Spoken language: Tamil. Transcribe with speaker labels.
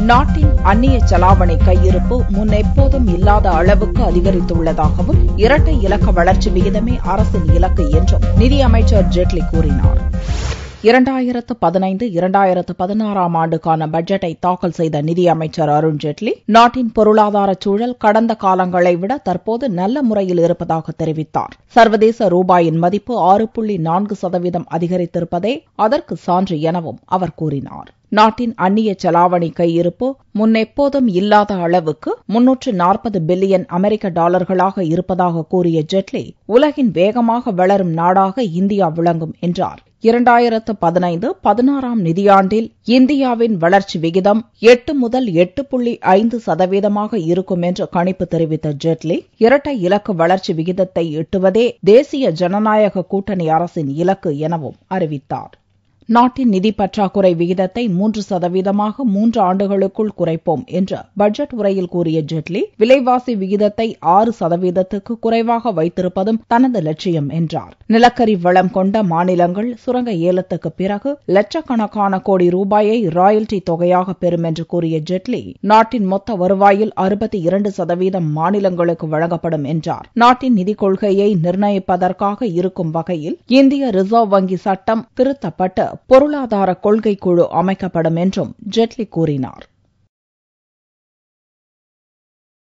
Speaker 1: நாட்டின் அந்நிய செலாவணி கையிருப்பு முன்னெப்போதும் இல்லாத அளவுக்கு அதிகரித்துள்ளதாகவும் இரட்டை இலக்க வளர்ச்சி விகிதமே அரசின் இலக்கு என்றும் நிதியமைச்சர் ஜேட்லி கூறினார். 2015-2016 ஆண்டுக்கான பட்ஜெட்டை தாக்கல் செய்த நிதியமைச்சர் அருண்ஜேட்லி, நாட்டின் பொருளாதார சூழல் கடந்த காலங்களை விட தற்போது நல்ல முறையில் இருப்பதாக தெரிவித்தார். சர்வதேச ரூபாயின் மதிப்பு 6.4% அதிகரித்திருப்பதே அதற்கு சான்று எனவும் அவர் கூறினார். நாட்டின் அந்நிய செலாவணி கையிருப்பு முன்னெப்போதும் இல்லாத அளவுக்கு 340 பில்லியன் அமெரிக்க டாலர்களாக இருப்பதாக கூறிய ஜேட்லி, உலகின் வேகமாக வளரும் நாடாக இந்தியா விளங்கும் என்றார். 2015-16 நிதியாண்டில் இந்தியாவின் வளர்ச்சி விகிதம் 8 முதல் 8.5% இருக்கும் என்று கணிப்பு தெரிவித்த ஜேட்லி, இரட்டை இலக்கு வளர்ச்சி விகிதத்தை எட்டுவதே தேசிய ஜனநாயக கூட்டணி அரசின் இலக்கு எனவும் அறிவித்தார். நாட்டின் நிதி பற்றாக்குறை விகிதத்தை 3% 3 ஆண்டுகளுக்குள் குறைப்போம் என்று பட்ஜெட் உரையில் கூறிய ஜேட்லி, விலைவாசி விகிதத்தை 6%க்கு குறைவாக வைத்திருப்பதும் தனது லட்சியம் என்றார். நிலக்கரி வளம் கொண்ட மாநிலங்கள் சுரங்க ஏலத்துக்கு பிறகு லட்சக்கணக்கான கோடி ரூபாயை ராயல்டி தொகையாக பெறும் என்று கூறிய ஜேட்லி, நாட்டின் மொத்த வருவாயில் 62% மாநிலங்களுக்கு வழங்கப்படும் என்றார். நாட்டின் நிதிக் கொள்கையை நிர்ணயிப்பதற்காக இருக்கும் வகையில் இந்திய ரிசர்வ் வங்கி சட்டம் திருத்தப்பட்டு பொருளாதார கொள்கை குழு அமைக்கப்படும் என்றும் ஜேட்லி கூறினார்.